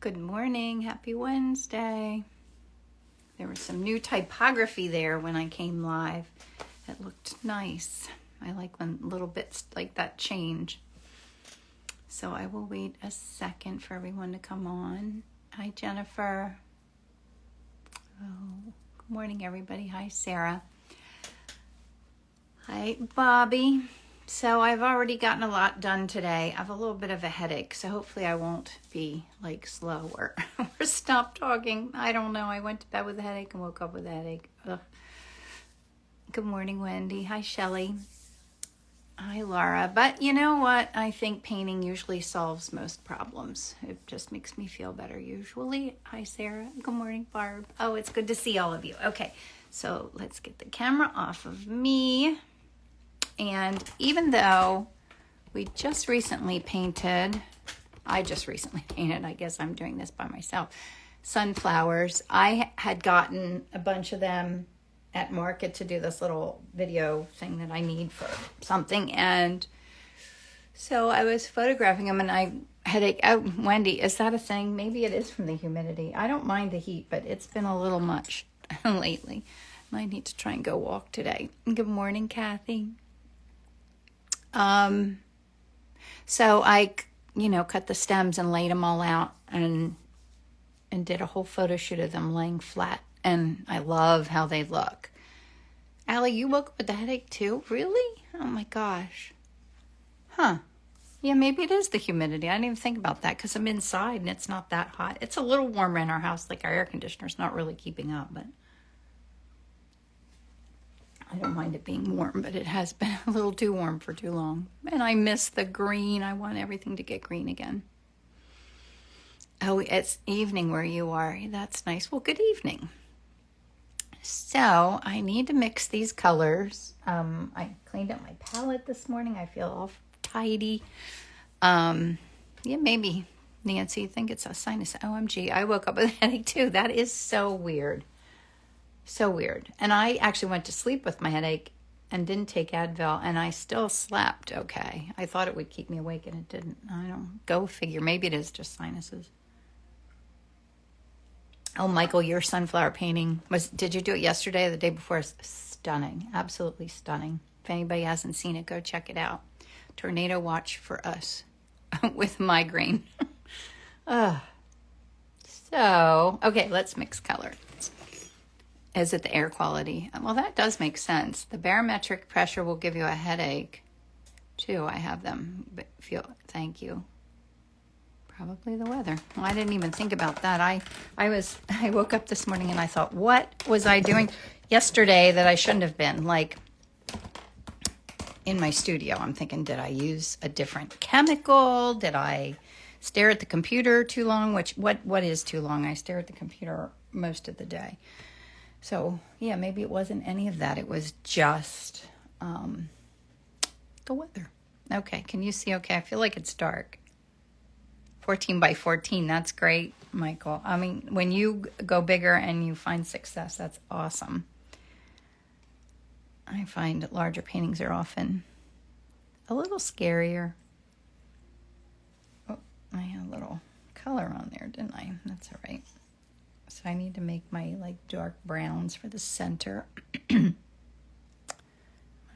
Good morning. Happy Wednesday. There was some new typography there when I came live. It looked nice. I like when little bits like that change. So I will wait a second for everyone to come on. Hi, Jennifer. Oh, good morning, everybody. Hi, Sarah. Hi, Bobby. So I've already gotten a lot done today. I have a little bit of a headache, so hopefully I won't be like slow or stop talking. I don't know. I went to bed with a headache and woke up with a headache. Ugh. Good morning, Wendy. Hi, Shelley. Hi, Laura. But you know what? I think painting usually solves most problems. It just makes me feel better usually. Hi, Sarah. Good morning, Barb. Oh, it's good to see all of you. Okay, so let's get the camera off of me. And even though we just recently painted, I guess I'm doing this by myself, sunflowers. I had gotten a bunch of them at market to do this little video thing that I need for something. And so I was photographing them and I had Wendy, is that a thing? Maybe it is from the humidity. I don't mind the heat, but it's been a little much lately. I need to try and go walk today. Good morning, Kathy. So I, cut the stems and laid them all out and did a whole photo shoot of them laying flat. And I love how they look. Allie, you woke up with a headache too? Really? Oh my gosh. Huh. Yeah, maybe it is the humidity. I didn't even think about that because I'm inside and it's not that hot. It's a little warmer in our house. Like our air conditioner's not really keeping up, but I don't mind it being warm, but it has been a little too warm for too long. And I miss the green. I want everything to get green again. Oh, it's evening where you are. That's nice. Well, good evening. So I need to mix these colors. I cleaned up my palette this morning. I feel all tidy. Maybe, Nancy, you think it's a sinus. OMG, I woke up with a headache too. That is so weird. So weird. And I actually went to sleep with my headache and didn't take Advil, and I still slept okay. I thought it would keep me awake, and it didn't. I don't go figure. Maybe it is just sinuses. Oh, Michael, your sunflower painting did you do it yesterday or the day before? It's stunning. Absolutely stunning. If anybody hasn't seen it, go check it out. Tornado watch for us with migraine. So, okay, let's mix color. Is it the air quality? Well, that does make sense. The barometric pressure will give you a headache, too. I have them. But thank you. Probably the weather. Well, I didn't even think about that. I woke up this morning and I thought, what was I doing yesterday that I shouldn't have been? Like in my studio, I'm thinking, did I use a different chemical? Did I stare at the computer too long? What is too long? I stare at the computer most of the day. So, yeah, maybe it wasn't any of that. It was just the weather. Okay, can you see okay? I feel like it's dark. 14 by 14, that's great, Michael. I mean, when you go bigger and you find success, that's awesome. I find larger paintings are often a little scarier. Oh, I had a little color on there, didn't I? That's all right. So I need to make my dark browns for the center. I want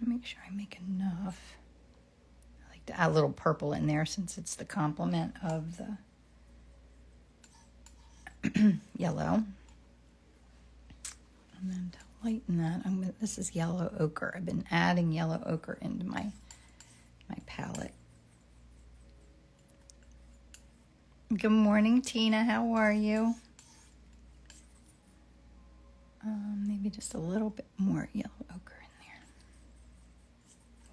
to make sure I make enough. I like to add a little purple in there since it's the complement of the yellow. And then to lighten that, this is yellow ochre. I've been adding yellow ochre into my palette. Good morning, Tina. How are you? Maybe just a little bit more yellow ochre in there.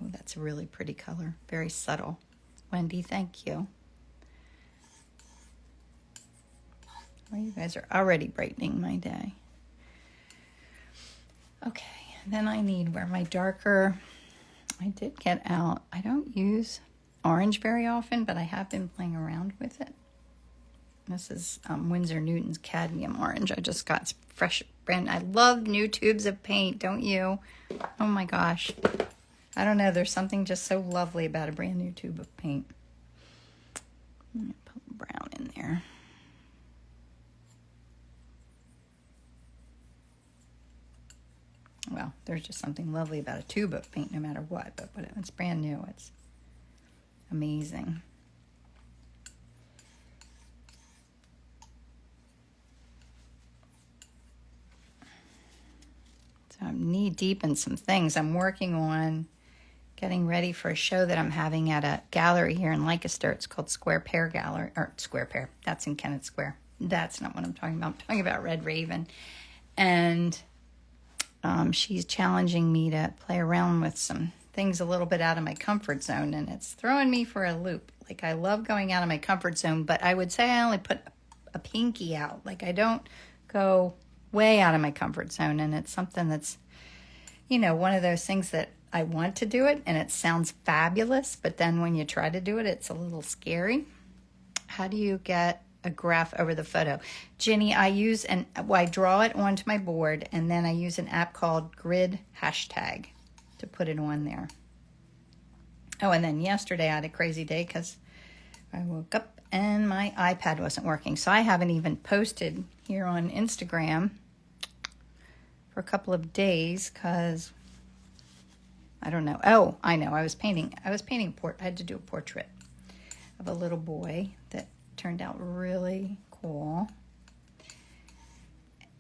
Oh, that's a really pretty color. Very subtle. Wendy, thank you. Well, you guys are already brightening my day. Okay, then I need where my darker, I did get out. I don't use orange very often, but I have been playing around with it. This is Winsor Newton's cadmium orange. I just got fresh brand. I love new tubes of paint, don't you? Oh my gosh. I don't know. There's something just so lovely about a brand new tube of paint. I'm going to put brown in there. there's just something lovely about a tube of paint no matter what. But when it's brand new, it's amazing. So I'm knee deep in some things. I'm working on getting ready for a show that I'm having at a gallery here in Lancaster. It's called Square Pear Gallery, or Square Pear. That's in Kennett Square. That's not what I'm talking about. I'm talking about Red Raven. And she's challenging me to play around with some things a little bit out of my comfort zone, and it's throwing me for a loop. Like, I love going out of my comfort zone, but I would say I only put a pinky out. Like, I don't go way out of my comfort zone, and it's something that's, you know, one of those things that I want to do it and it sounds fabulous, but then when you try to do it, it's a little scary. How do you get a graph over the photo? Ginny, I draw it onto my board, and then I use an app called Grid Hashtag to put it on there. Oh, and then yesterday I had a crazy day because I woke up and my iPad wasn't working. So I haven't even posted here on Instagram for a couple of days because I don't know. Oh, I know. I was painting. I had to do a portrait of a little boy that turned out really cool.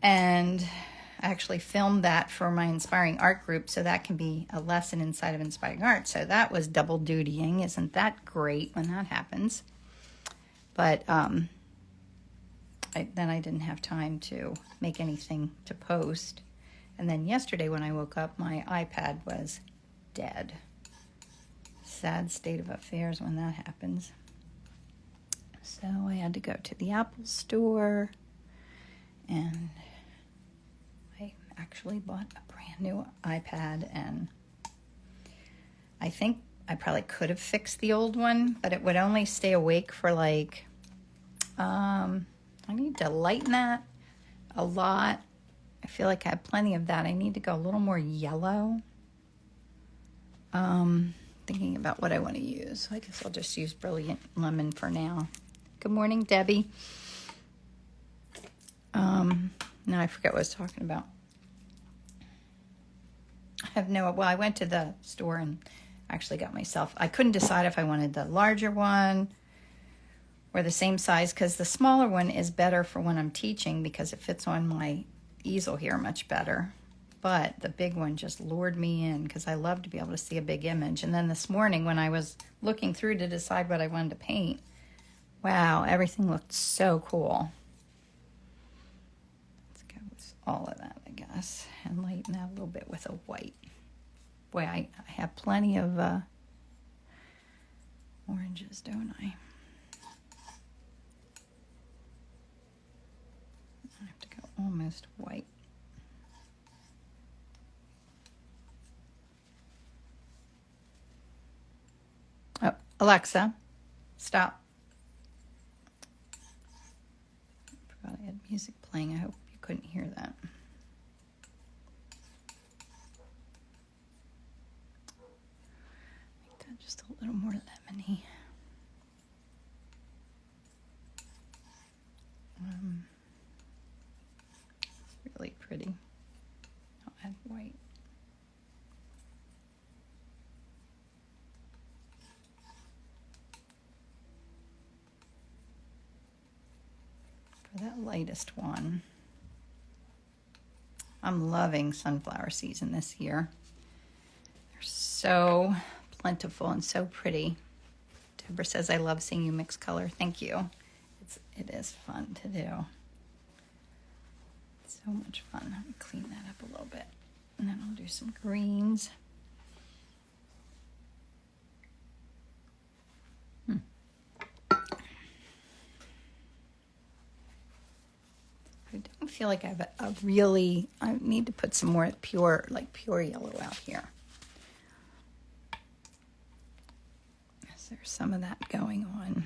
And I actually filmed that for my Inspiring Art group, so that can be a lesson inside of Inspiring Art. So that was double dutying. Isn't that great when that happens? But then I didn't have time to make anything to post. And then yesterday when I woke up, my iPad was dead. Sad state of affairs when that happens. So I had to go to the Apple store, and I actually bought a brand new iPad, and I think I probably could have fixed the old one, but it would only stay awake for like, I need to lighten that a lot. I feel like I have plenty of that. I need to go a little more yellow. Thinking about what I want to use. I guess I'll just use Brilliant Lemon for now. Good morning, Debbie. Now I forget what I was talking about. I went to the store and actually got myself, I couldn't decide if I wanted the larger one or the same size, because the smaller one is better for when I'm teaching because it fits on my easel here much better. But the big one just lured me in because I love to be able to see a big image. And then this morning when I was looking through to decide what I wanted to paint, wow, everything looked so cool. Let's go with all of that, I guess, and lighten that a little bit with a white. Boy, I have plenty of oranges, don't I? I have to go almost white. Oh, Alexa, stop. I forgot I had music playing. I hope you couldn't hear that. Make that just a little more lemony. It's really pretty. I'll add white. For that lightest one, I'm loving sunflower season this year. They're so plentiful and so pretty. Deborah says, I love seeing you mix color. Thank you. It is fun to do. It's so much fun. Let me clean that up a little bit. And then I'll do some greens. I don't feel like I have I need to put some more pure yellow out here. Is there some of that going on?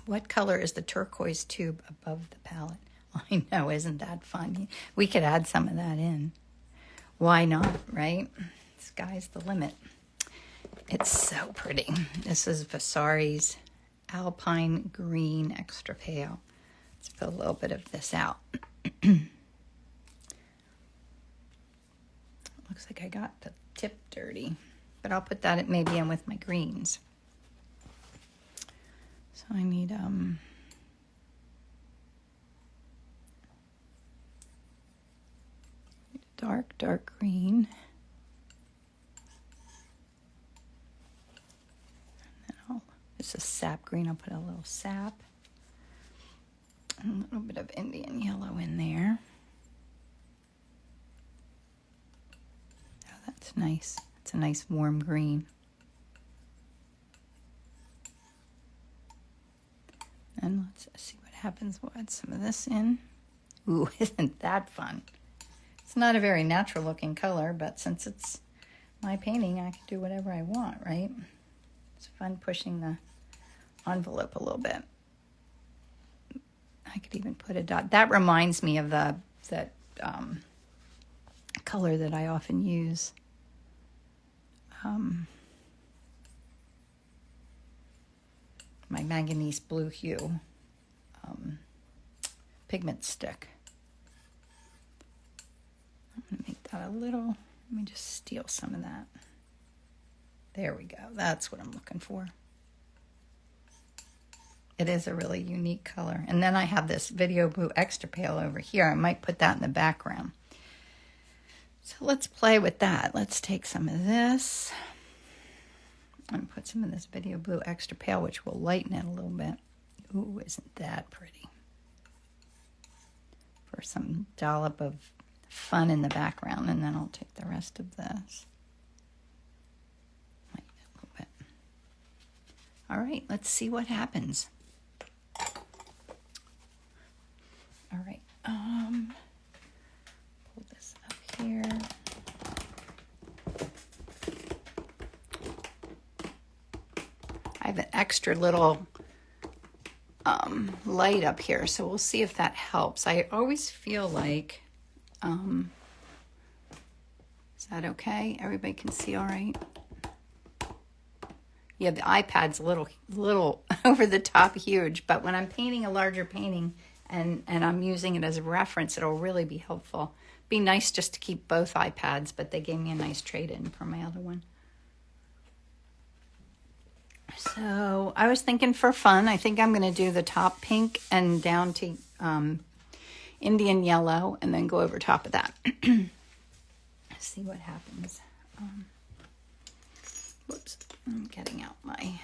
What color is the turquoise tube above the palette? I know, isn't that fun? We could add some of that in. Why not, right? Sky's the limit. It's so pretty. This is Vasari's Alpine Green Extra Pale. Let's put a little bit of this out. Looks like I got the tip dirty, but I'll put that maybe in with my greens. So I need dark green. And then it's a sap green. I'll put a little sap. And a little bit of Indian yellow in there. Oh, that's nice. It's a nice warm green. And let's see what happens. We'll add some of this in. Ooh, isn't that fun? It's not a very natural looking color, but since it's my painting, I can do whatever I want, right? It's fun pushing the envelope a little bit. I could even put a dot. That reminds me of that color that I often use. My manganese blue hue pigment stick. I'm going to make that a little, let me just steal some of that. There we go. That's what I'm looking for. It is a really unique color. And then I have this video blue extra pale over here. I might put that in the background. So let's play with that. Let's take some of this and put some of this video blue extra pale, which will lighten it a little bit. Ooh, isn't that pretty? For some dollop of fun in the background, and then I'll take the rest of this. Lighten it a little bit. All right, let's see what happens. All right, pull this up here. I have an extra little light up here, so we'll see if that helps. I always feel like, is that okay? Everybody can see all right? Yeah, the iPad's a little over the top huge, but when I'm painting a larger painting and I'm using it as a reference, it'll really be helpful. Be nice just to keep both iPads, but they gave me a nice trade-in for my other one. So I was thinking for fun, I think I'm going to do the top pink and down to Indian yellow, and then go over top of that. See what happens. Whoops, I'm getting out my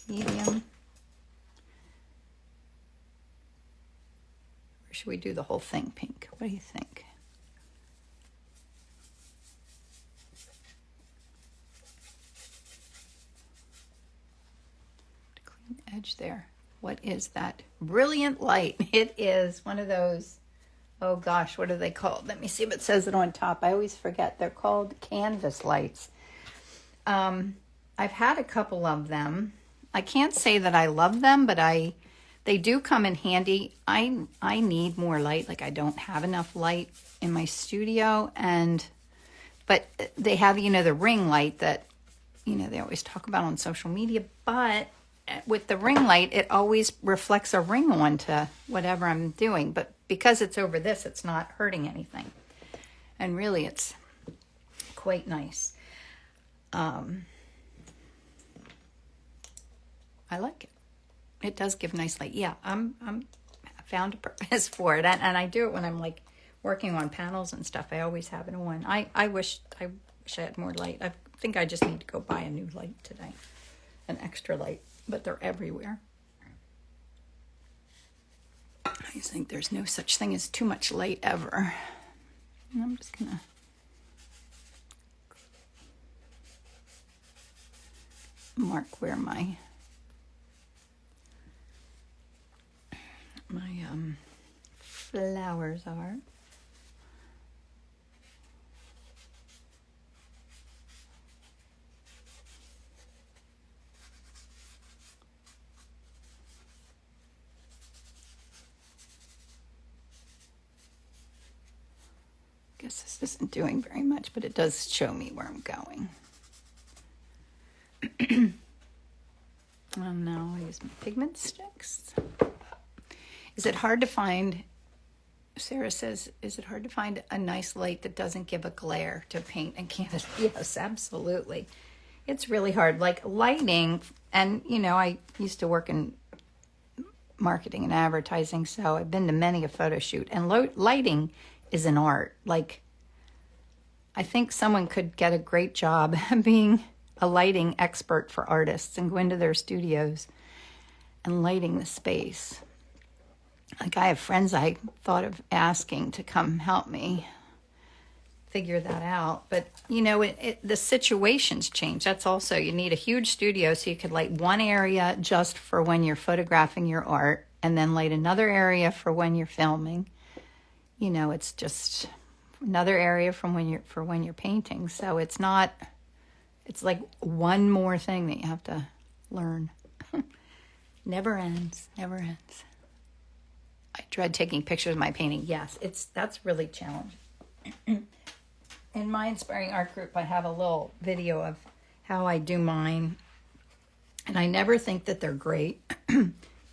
medium. Or should we do the whole thing pink? What do you think? Clean edge there. What is that brilliant light? It is one of those, oh gosh, what are they called? Let me see if it says it on top. I always forget. They're called canvas lights. I've had a couple of them. I can't say that I love them, but they do come in handy. I need more light. Like I don't have enough light in my studio, but they have, the ring light that, they always talk about on social media, but with the ring light, it always reflects a ring onto whatever I'm doing. But because it's over this, it's not hurting anything. And really, it's quite nice. I like it. It does give nice light. Yeah, I found a purpose for it. And I do it when I'm like working on panels and stuff. I always have it on. I wish I had more light. I think I just need to go buy a new light today. An extra light. But they're everywhere. I just think there's no such thing as too much light ever. And I'm just going to mark where my flowers are. I guess this isn't doing very much, but it does show me where I'm going. And now I use my pigment sticks. Is it hard to find Sarah says, is it hard to find a nice light that doesn't give a glare to paint and canvas? Yes, absolutely. It's really hard. Like lighting, and I used to work in marketing and advertising, so I've been to many a photo shoot, and lighting is an art. Like, I think someone could get a great job being a lighting expert for artists and go into their studios and lighting the space. Like, I have friends I thought of asking to come help me figure that out. But, the situations change. That's also, you need a huge studio so you could light one area just for when you're photographing your art and then light another area for when you're filming. It's just another area for when you're painting. So it's like one more thing that you have to learn. Never ends. I dread taking pictures of my painting. Yes, that's really challenging. In my Inspiring Art group, I have a little video of how I do mine. And I never think that they're great.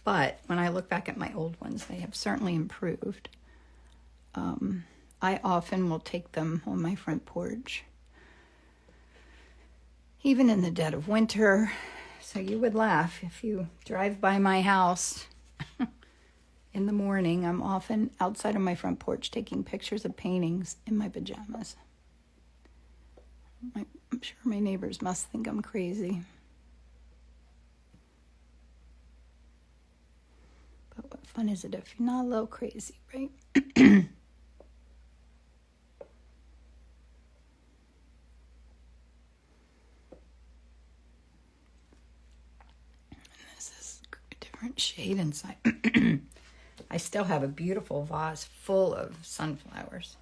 But when I look back at my old ones, they have certainly improved. I often will take them on my front porch, even in the dead of winter. So you would laugh if you drive by my house in the morning. I'm often outside of my front porch taking pictures of paintings in my pajamas. I'm sure my neighbors must think I'm crazy. But what fun is it if you're not a little crazy, right? This is a different shade inside. I still have a beautiful vase full of sunflowers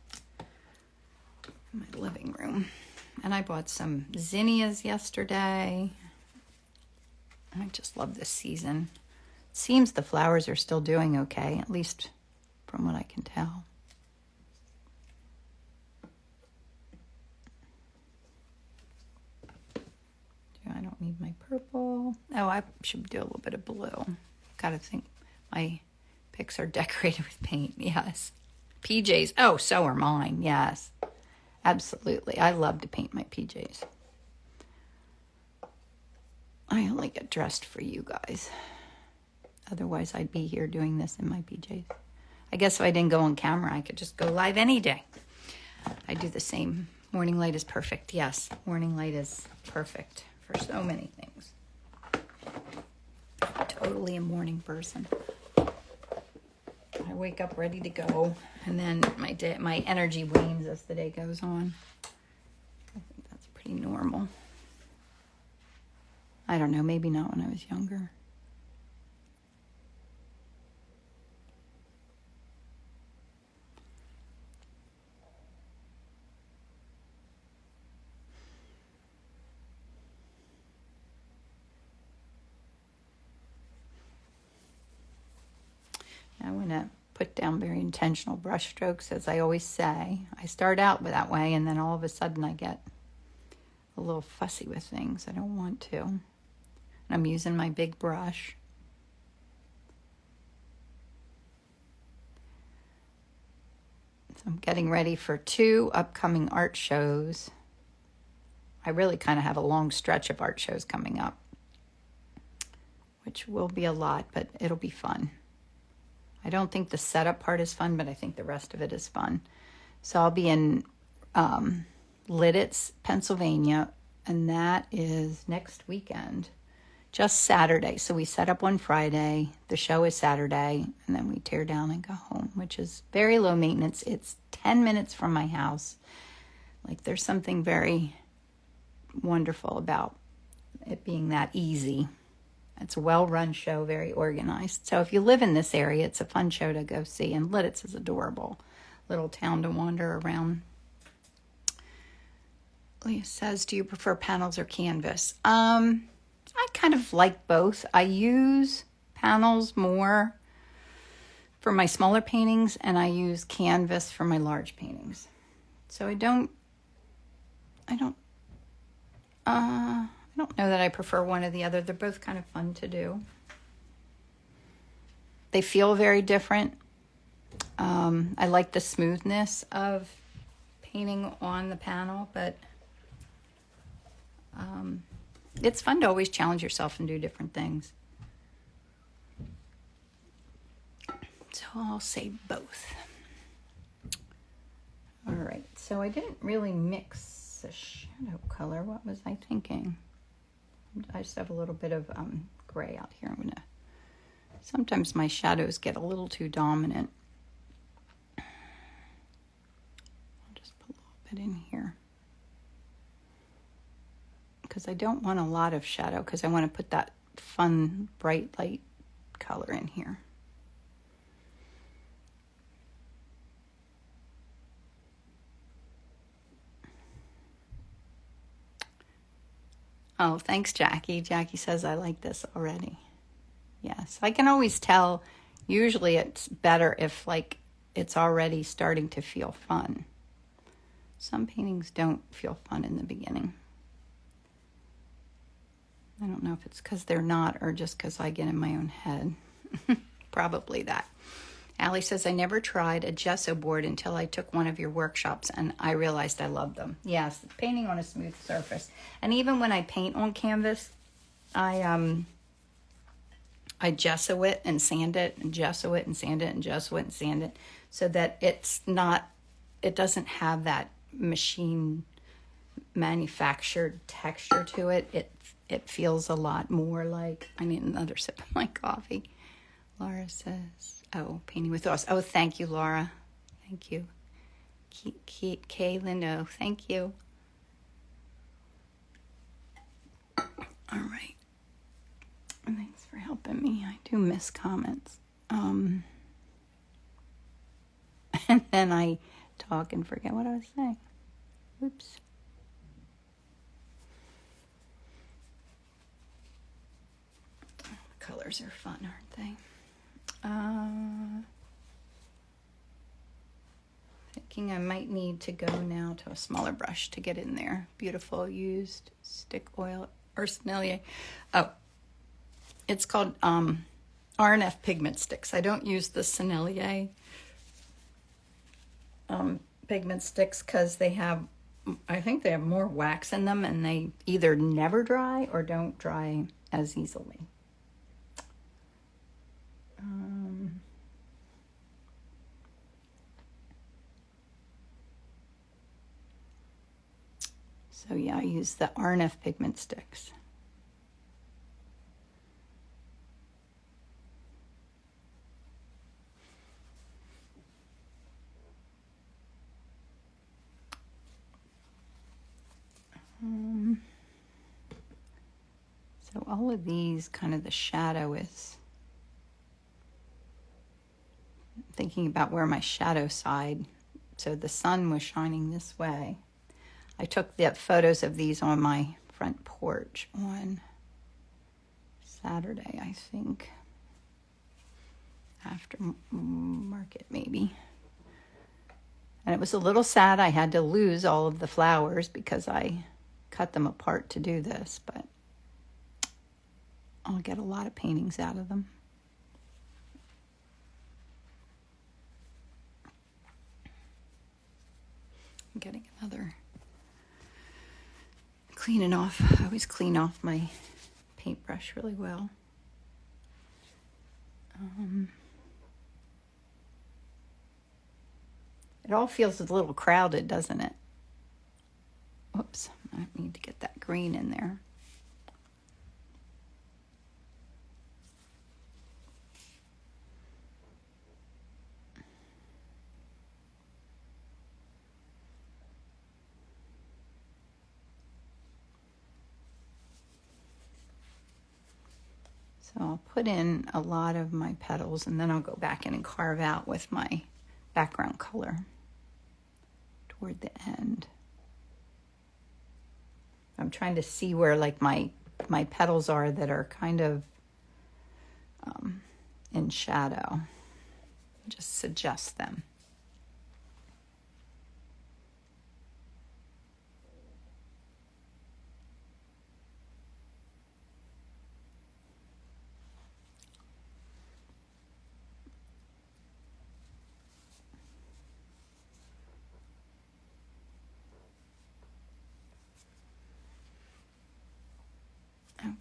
in my living room. And I bought some zinnias yesterday. I just love this season. It seems the flowers are still doing okay, at least from what I can tell. I don't need my purple. Oh, I should do a little bit of blue. Gotta think my pics are decorated with paint. Yes. PJs. Oh, so are mine. Yes. Absolutely. I love to paint my PJs. I only get dressed for you guys. Otherwise, I'd be here doing this in my PJs. I guess if I didn't go on camera, I could just go live any day. I do the same. Morning light is perfect. Yes, morning light is perfect for so many things. I'm totally a morning person. I wake up ready to go, and then my energy wanes as the day goes on. I think that's pretty normal. I don't know, maybe not when I was younger. I want to put down very intentional brush strokes, as I always say. I start out that way, and then all of a sudden I get a little fussy with things. I don't want to. And I'm using my big brush. So I'm getting ready for 2 upcoming art shows. I really kind of have a long stretch of art shows coming up, which will be a lot, but it'll be fun. I don't think the setup part is fun, but I think the rest of it is fun. So I'll be in Lidditz, Pennsylvania, and that is next weekend, just Saturday. So we set up on Friday, the show is Saturday, and then we tear down and go home, which is very low maintenance. It's 10 minutes from my house. Like, there's something very wonderful about it being that easy. It's a well-run show, very organized. So if you live in this area, it's a fun show to go see. And Lidditz is adorable. Little town to wander around. Leah says, do you prefer panels or canvas? I kind of like both. I use panels more for my smaller paintings, and I use canvas for my large paintings. So I don't know that I prefer one or the other. They're both kind of fun to do. They feel very different. I like the smoothness of painting on the panel, but it's fun to always challenge yourself and do different things. So I'll say both. All right, so I didn't really mix the shadow color. What was I thinking? I just have a little bit of gray out here. Sometimes my shadows get a little too dominant. I'll just put a little bit in here. Because I don't want a lot of shadow, because I want to put that fun, bright light color in here. Oh, thanks, Jackie. Jackie says I like this already. Yes, I can always tell. Usually it's better if like it's already starting to feel fun. Some paintings don't feel fun in the beginning. I don't know if it's because they're not or just because I get in my own head. Probably that. Allie says, I never tried a gesso board until I took one of your workshops and I realized I loved them. Yes, painting on a smooth surface. And even when I paint on canvas, I gesso it and sand it and gesso it and sand it and gesso it and sand it so that it doesn't have that machine manufactured texture to it. It feels a lot more like, I need another sip of my coffee. Laura says, oh, painting with us. Oh, thank you, Laura. Thank you. Kaylin, oh, thank you. All right. Thanks for helping me. I do miss comments. And then I talk and forget what I was saying. Oops. Colors are fun, aren't they? Thinking I might need to go now to a smaller brush to get in there. Beautiful used stick oil or Sennelier. Oh, it's called R&F pigment sticks. I don't use the Sennelier pigment sticks because I think they have more wax in them and they either never dry or don't dry as easily. So yeah, I use the R&F pigment sticks. So all of these, kind of the shadow is thinking about where my shadow side, so the sun was shining this way. I took the photos of these on my front porch on Saturday, I think, after market maybe. And it was a little sad I had to lose all of the flowers because I cut them apart to do this, but I'll get a lot of paintings out of them. I'm getting another cleaning off. I always clean off my paintbrush really well. It all feels a little crowded, doesn't it? Whoops, I need to get that green in there. So I'll put in a lot of my petals and then I'll go back in and carve out with my background color toward the end. I'm trying to see where like my petals are that are kind of in shadow. Just suggest them.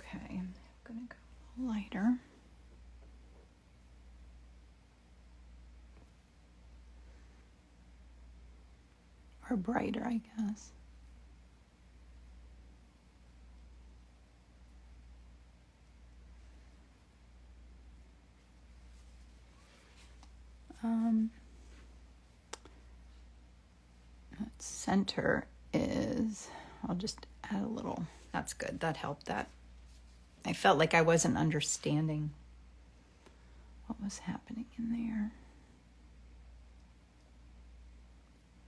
Okay, I'm gonna go lighter. Or brighter, I guess. Center is, I'll just add a little, that's good, that helped that. I felt like I wasn't understanding what was happening in there.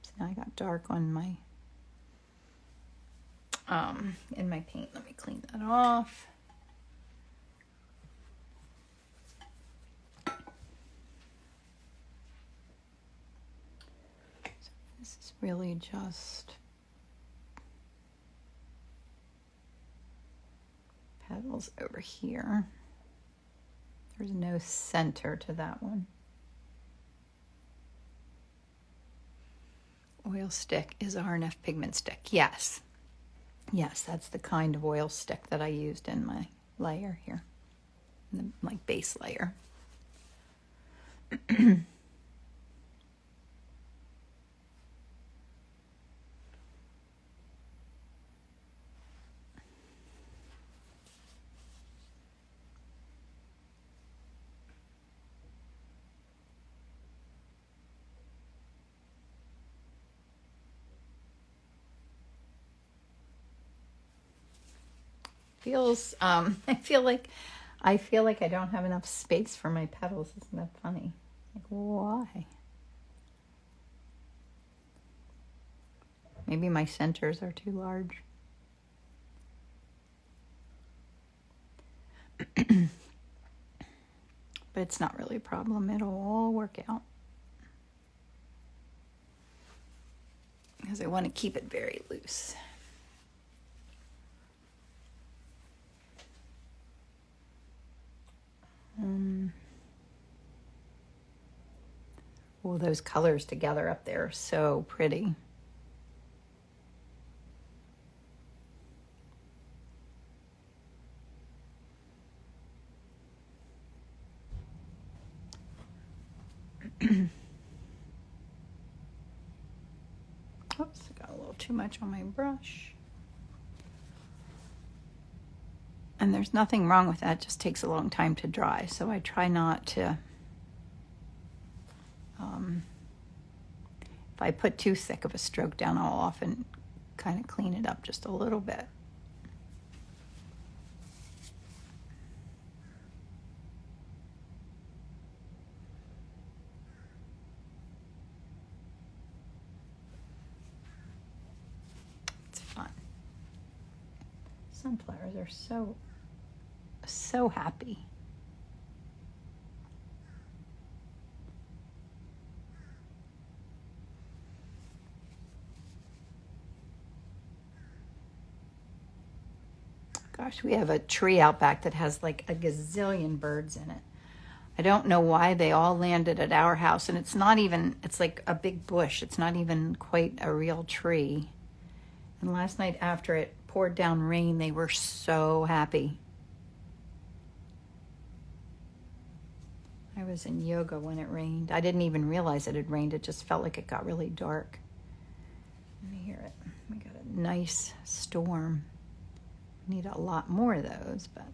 So now I got dark on my, in my paint. Let me clean that off. So this is really just petals over here. There's no center to that one. Oil stick is RNF pigment stick. Yes. Yes, that's the kind of oil stick that I used in my layer here. The, like, base layer. Feels I feel like I don't have enough space for my petals. Isn't that funny? Like, why? Maybe my centers are too large. But it's not really a problem. It'll all work out. Because I want to keep it very loose. Oh, those colors together up there are so pretty. Oops, I got a little too much on my brush. And there's nothing wrong with that, it just takes a long time to dry. So I try not to, if I put too thick of a stroke down, I'll often kind of clean it up just a little bit. It's fun. Sunflowers are so happy. Gosh, we have a tree out back that has like a gazillion birds in it. I don't know why they all landed at our house, and it's not even, it's like a big bush. It's not even quite a real tree. And last night after it poured down rain, they were so happy. I was in yoga when it rained. I didn't even realize it had rained. It just felt like it got really dark. Let me hear it. We got a nice storm. We need a lot more of those, but...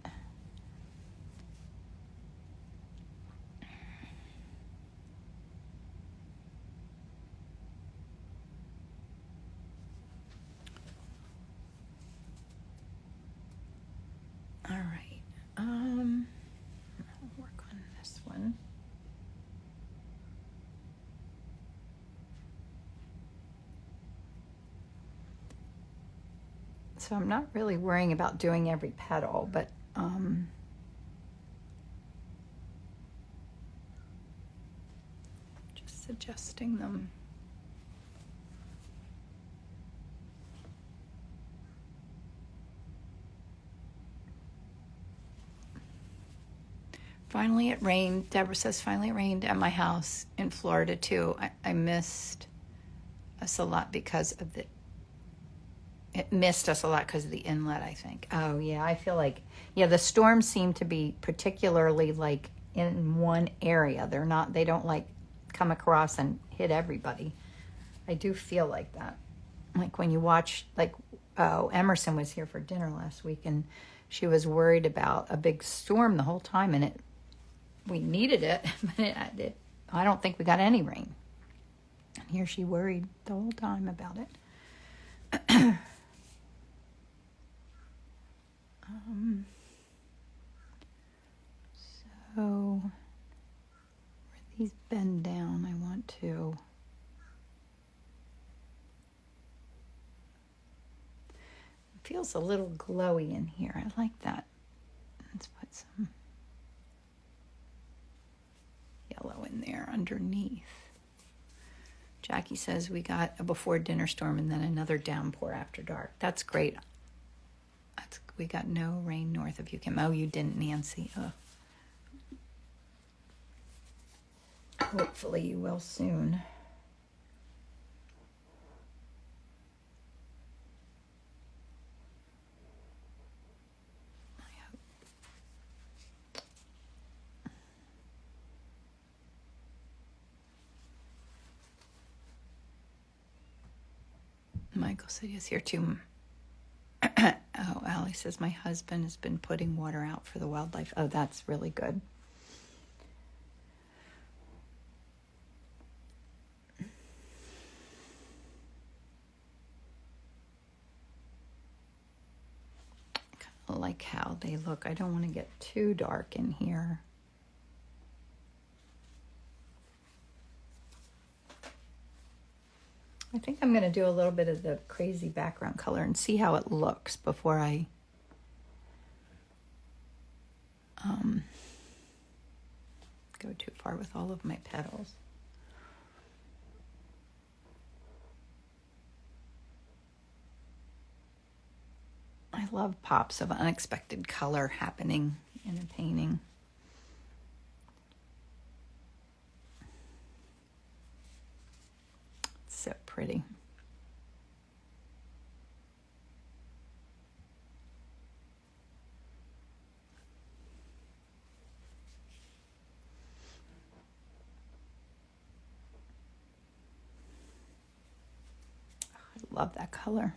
All right. I'll work on this one. So I'm not really worrying about doing every petal, but just adjusting them. Finally it rained. Deborah says finally it rained at my house in Florida too. I missed us a lot because of the It missed us a lot because of the inlet, I think. Oh, yeah, I feel like, yeah, the storms seem to be particularly like in one area. They don't like come across and hit everybody. I do feel like that. Like when you watch, like, oh, Emerson was here for dinner last week and she was worried about a big storm the whole time, and we needed it, but I don't think we got any rain. And here she worried the whole time about it. So where these bend down, I want to it feels a little glowy in here. I like that. Let's put some yellow in there underneath. Jackie says we got a before dinner storm and then another downpour after dark. That's great. We got no rain north of you, Kim. Oh, you didn't, Nancy. Hopefully you will soon. I hope. Michael said he's here too. Oh, Allie says my husband has been putting water out for the wildlife. Oh, that's really good. I like how they look. I don't want to get too dark in here. I think I'm going to do a little bit of the crazy background color and see how it looks before I go too far with all of my petals. I love pops of unexpected color happening in a painting. It's so pretty. I love that color.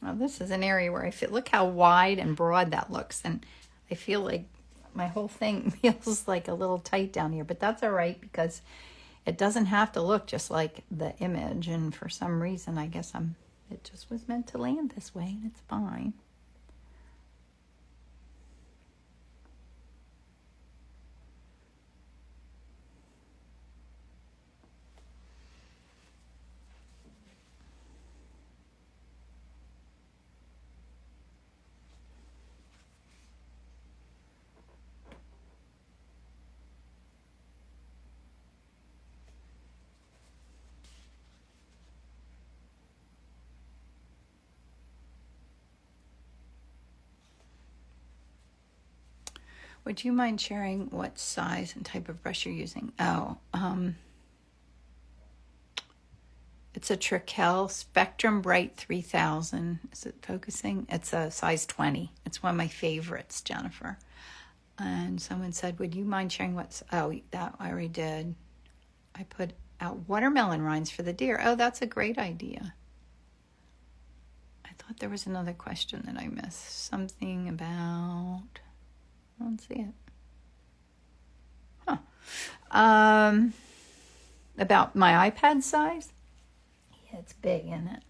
Well, this is an area where I feel, look how wide and broad that looks. And I feel like my whole thing feels like a little tight down here, but that's all right because it doesn't have to look just like the image. And for some reason, I guess it just was meant to land this way and it's fine. Would you mind sharing what size and type of brush you're using? Oh, it's a Trekell Spectrum Bright 3000. Is it focusing? It's a size 20. It's one of my favorites, Jennifer. And someone said, would you mind sharing oh, that I already did. I put out watermelon rinds for the deer. Oh, that's a great idea. I thought there was another question that I missed. Something about... I don't see it. About my iPad size? Yeah, it's big, isn't it?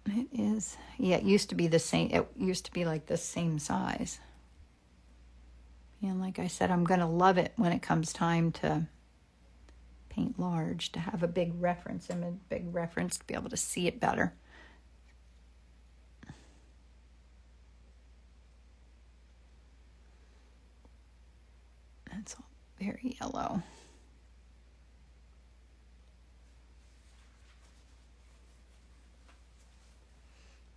It is. Yeah, it used to be the same. It used to be like the same size. And like I said, I'm going to love it when it comes time to paint large, to have a big reference image, big reference to be able to see it better. It's all very yellow.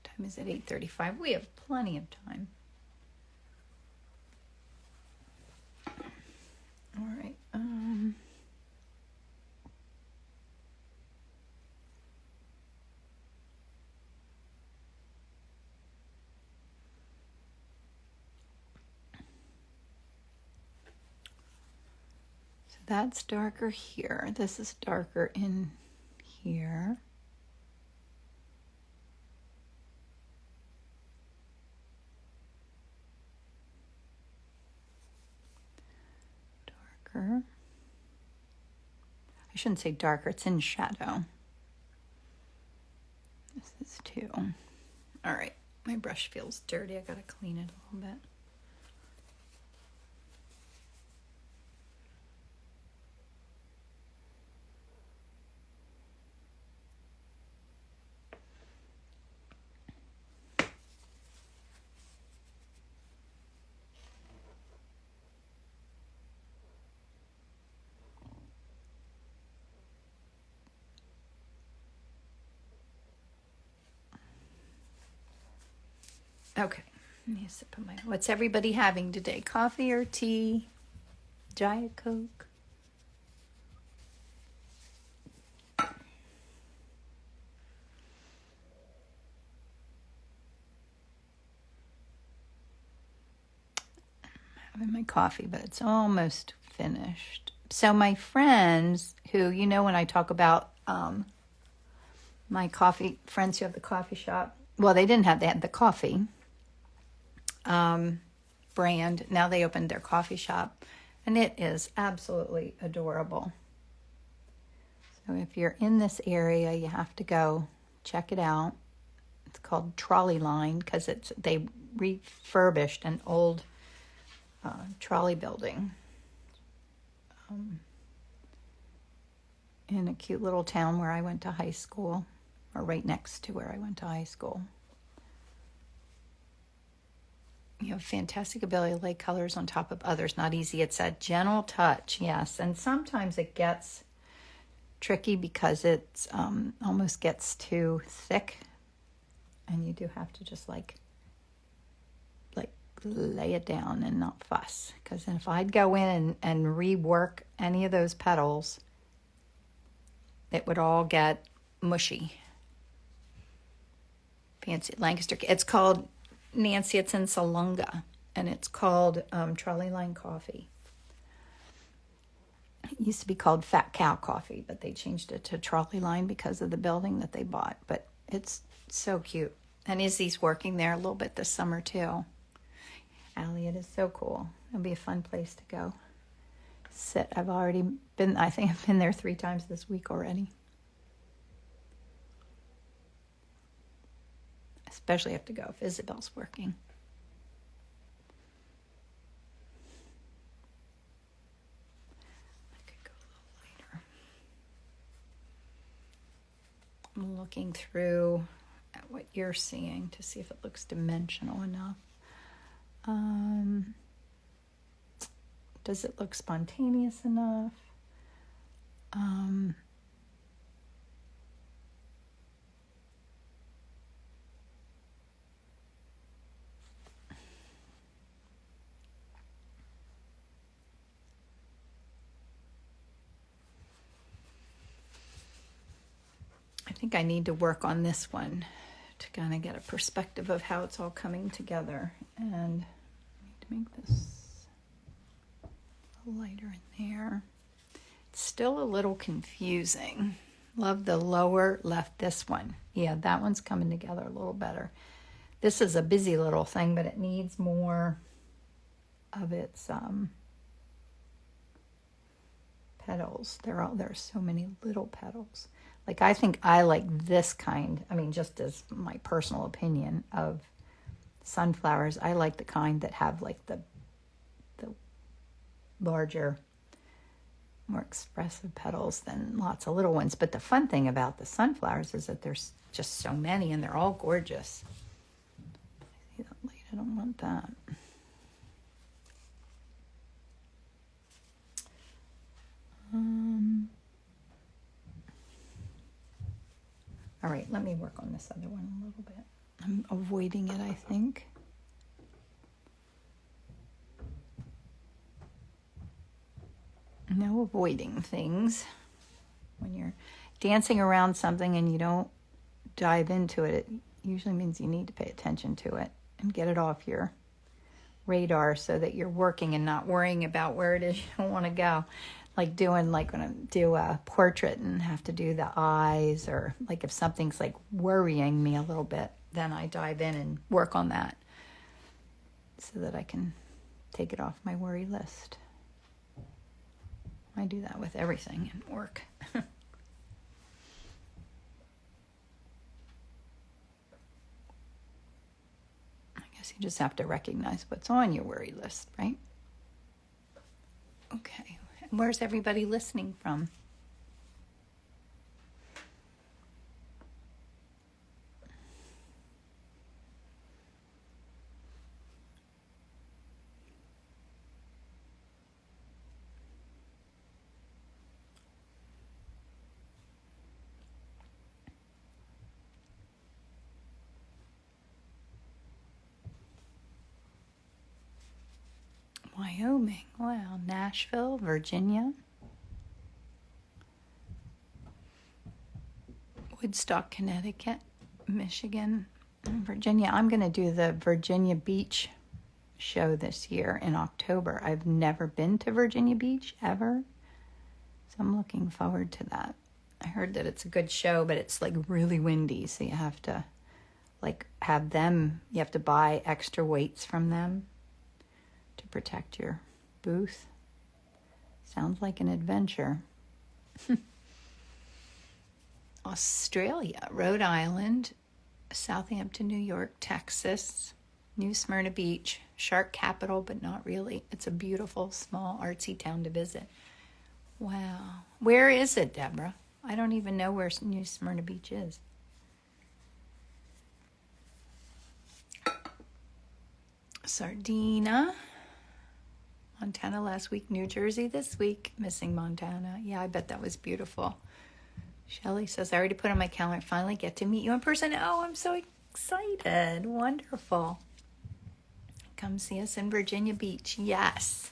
Time is at 8:35. We have plenty of time. that's darker here. This is darker in here. Darker. I shouldn't say darker, it's in shadow. This is too. All right, my brush feels dirty. I gotta clean it a little bit. Okay, let me sip of my. What's everybody having today? Coffee or tea? Diet Coke? Having my coffee, but it's almost finished. So my friends who, you know, when I talk about my coffee friends who have the coffee shop, well, they had the coffee brand. Now they opened their coffee shop, and it is absolutely adorable. So if you're in this area, you have to go check it out. It's called Trolley Line because they refurbished an old trolley building in a cute little town where I went to high school, or right next to where I went to high school. You have fantastic ability to lay colors on top of others. Not easy. It's a gentle touch, yes. And sometimes it gets tricky because it's almost gets too thick, and you do have to just like lay it down and not fuss. Because if I'd go in and rework any of those petals, it would all get mushy. Fancy Lancaster. It's called Nancy. It's in Salunga, and it's called Trolley Line Coffee. It used to be called Fat Cow Coffee, but they changed it to Trolley Line because of the building that they bought. But it's so cute. And Izzy's working there a little bit this summer too. Allie, it is so cool. It'll be a fun place to go sit. I think I've been there 3 times this week already. Especially have to go if Isabel's working. I could go a little lighter. I'm looking through at what you're seeing to see if it looks dimensional enough. Does it look spontaneous enough? I think I need to work on this one to kind of get a perspective of how it's all coming together. And I need to make this a little lighter in there. It's still a little confusing. Love the lower left, this one. Yeah, that one's coming together a little better. This is a busy little thing, but it needs more of its petals. There are so many little petals. Like, I think I like this kind, just as my personal opinion of sunflowers, I like the kind that have like the larger, more expressive petals than lots of little ones. But the fun thing about the sunflowers is that there's just so many, and they're all gorgeous. See that light? I don't want that. All right, let me work on this other one a little bit. I'm avoiding it, I think. No avoiding things. When you're dancing around something and you don't dive into it, it usually means you need to pay attention to it and get it off your radar so that you're working and not worrying about where it is you don't want to go. like doing, like when I do a portrait and have to do the eyes, or like if something's like worrying me a little bit, then I dive in and work on that so that I can take it off my worry list. I do that with everything in work. I guess you just have to recognize what's on your worry list, right? Okay, where's everybody listening from? Wyoming, wow, Nashville, Virginia, Woodstock, Connecticut, Michigan, Virginia. I'm going to do the Virginia Beach show this year in October. I've never been to Virginia Beach ever, so I'm looking forward to that. I heard that it's a good show, but it's like really windy, so you have to like have them, you have to buy extra weights from them to protect your booth. Sounds like an adventure. Australia, Rhode Island, Southampton, New York, Texas, New Smyrna Beach, shark capital, but not really. It's a beautiful, small, artsy town to visit. Wow. Where is it, Deborah? I don't even know where New Smyrna Beach is. Sardinia, Montana last week, New Jersey this week, missing Montana. Yeah, I bet that was beautiful. Shelley says, I already put on my calendar, finally get to meet you in person. Oh, I'm so excited. Wonderful. Come see us in Virginia Beach. Yes.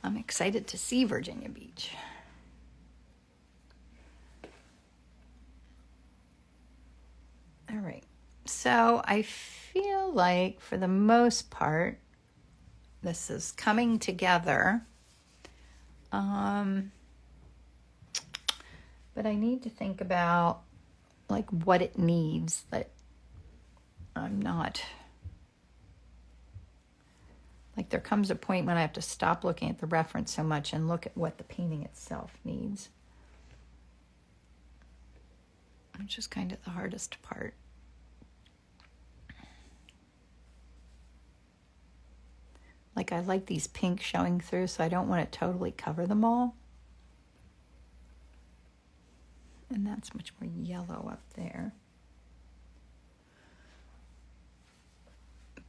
I'm excited to see Virginia Beach. All right. So I feel like for the most part, this is coming together. But I need to think about like what it needs, that I'm not, like there comes a point when I have to stop looking at the reference so much and look at what the painting itself needs. Which is kind of the hardest part. Like I like these pinks showing through, so I don't want to totally cover them all. And that's much more yellow up there.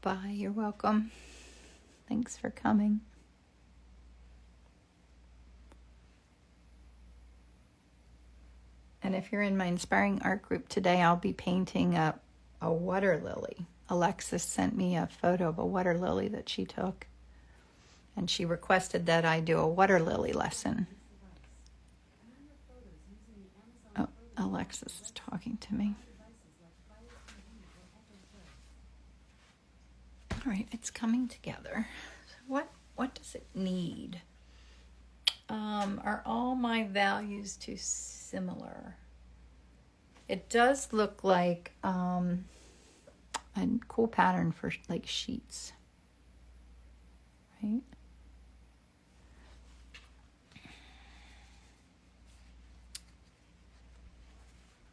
Bye, you're welcome. Thanks for coming. And if you're in my inspiring art group today, I'll be painting a water lily. Alexis sent me a photo of a water lily that she took. And she requested that I do a water lily lesson. Oh, Alexis is talking to me. All right, it's coming together. So what does it need? Are all my values too similar? It does look like a cool pattern for like sheets, right?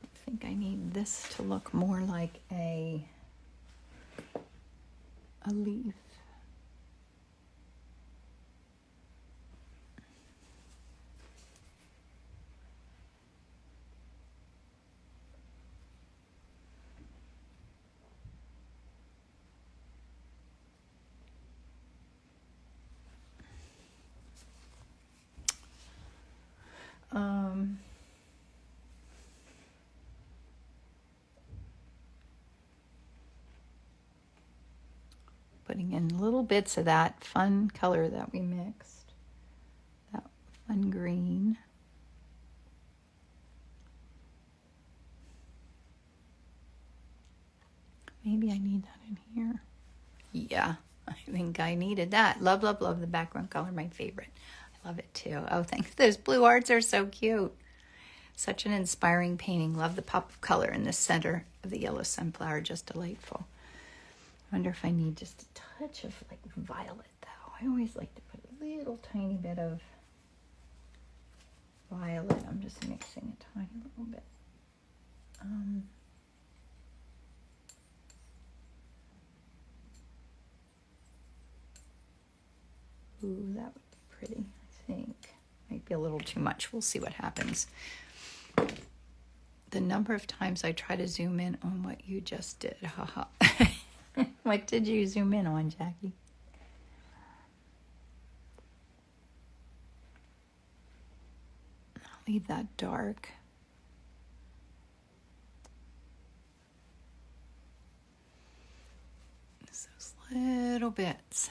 I think I need this to look more like a leaf. Putting in little bits of that fun color that we mixed, that fun green. Maybe I need that in here. Yeah, I think I needed that. Love, love, love the background color, my favorite. I love it too. Oh, thanks. Those blue hearts are so cute. Such an inspiring painting. Love the pop of color in the center of the yellow sunflower. Just delightful. I wonder if I need just a touch of like violet though. I always like to put a little tiny bit of violet. I'm just mixing a tiny little bit. Ooh, that would be pretty, I think. Might be a little too much. We'll see what happens. The number of times I try to zoom in on what you just did. Haha. What did you zoom in on, Jackie? I'll leave that dark. Just those little bits.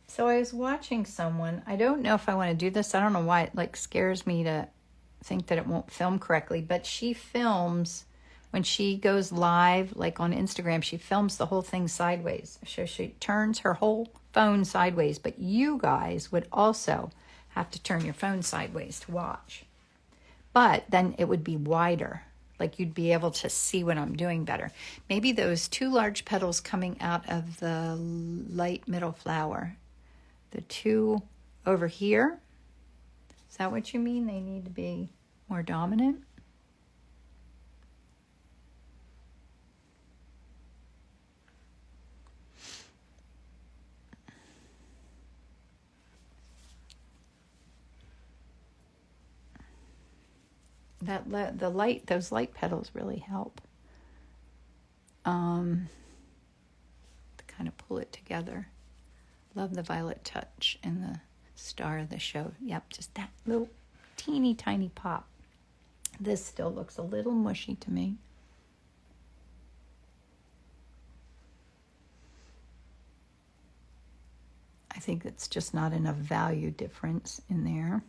So I was watching someone. I don't know if I want to do this. I don't know why it like scares me to think that it won't film correctly, but she films when she goes live, like on Instagram, she films the whole thing sideways. So she turns her whole phone sideways, but you guys would also have to turn your phone sideways to watch. But then it would be wider, like you'd be able to see what I'm doing better. Maybe those two large petals coming out of the light middle flower, the two over here, is that what you mean? They need to be more dominant? Those light petals really help to kind of pull it together. Love the violet touch and the star of the show. Yep, just that little teeny tiny pop. This still looks a little mushy to me. I think it's just not enough value difference in there.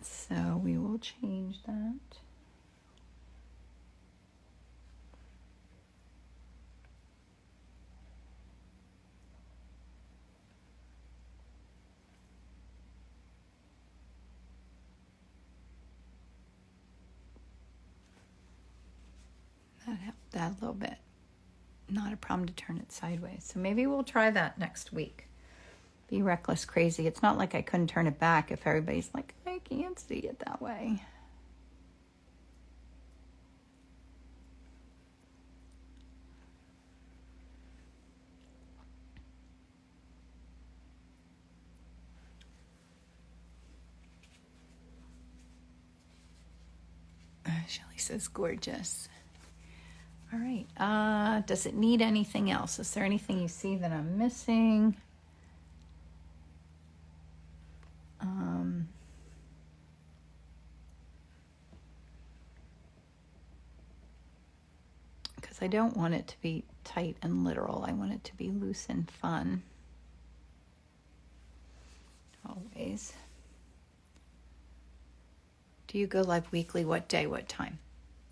So we will change that. That helped that a little bit. Not a problem to turn it sideways. So maybe we'll try that next week. Be reckless crazy. It's not like I couldn't turn it back if everybody's like, I can't see it that way. Shelly says gorgeous. All right. Does it need anything else? Is there anything you see that I'm missing? Because I don't want it to be tight and literal. I want it to be loose and fun. Always. Do you go live weekly? What day, what time?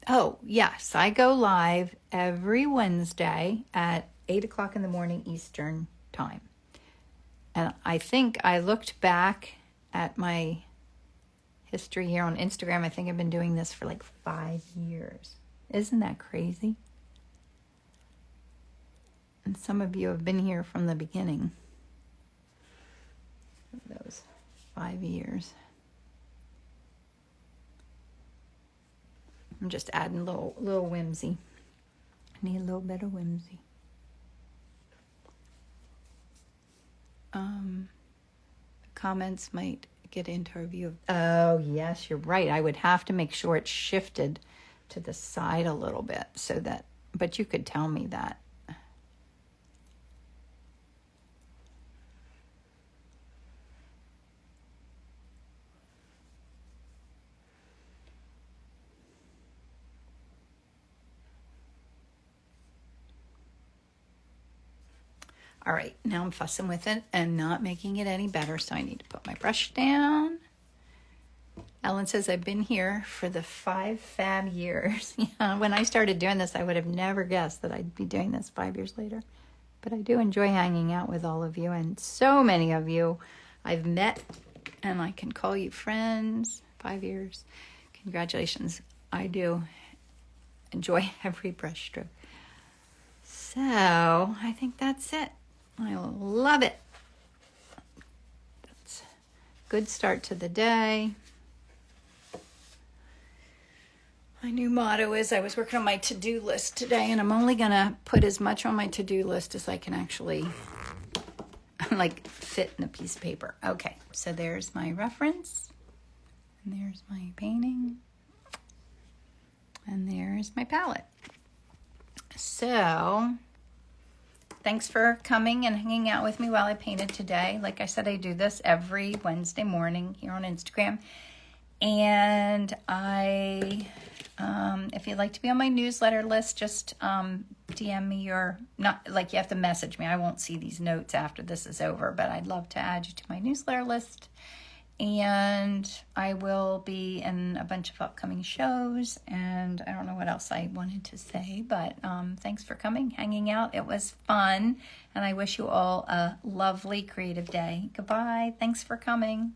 Oh, yes. I go live every Wednesday at 8 o'clock in the morning Eastern time. And I think I looked back at my history here on Instagram. I think I've been doing this for like 5 years. Isn't that crazy? And some of you have been here from the beginning of those 5 years. I'm just adding a little whimsy. I need a little bit of whimsy. The comments might get into our view of... Oh, yes, you're right. I would have to make sure it's shifted to the side a little bit so that... But you could tell me that. All right, now I'm fussing with it and not making it any better, so I need to put my brush down. Ellen says, I've been here for the 5 fab years. Yeah, when I started doing this, I would have never guessed that I'd be doing this 5 years later. But I do enjoy hanging out with all of you, and so many of you I've met, and I can call you friends. 5 years. Congratulations. I do enjoy every brush stroke. So I think that's it. I love it. That's a good start to the day. My new motto is I was working on my to-do list today, and I'm only going to put as much on my to-do list as I can actually fit in a piece of paper. Okay, so there's my reference, and there's my painting, and there's my palette. So thanks for coming and hanging out with me while I painted today. Like I said, I do this every Wednesday morning here on Instagram. And if you'd like to be on my newsletter list, just DM me or not, like you have to message me. I won't see these notes after this is over, but I'd love to add you to my newsletter list. And I will be in a bunch of upcoming shows, and I don't know what else I wanted to say, but thanks for coming, hanging out. It was fun, and I wish you all a lovely creative day. Goodbye. Thanks for coming.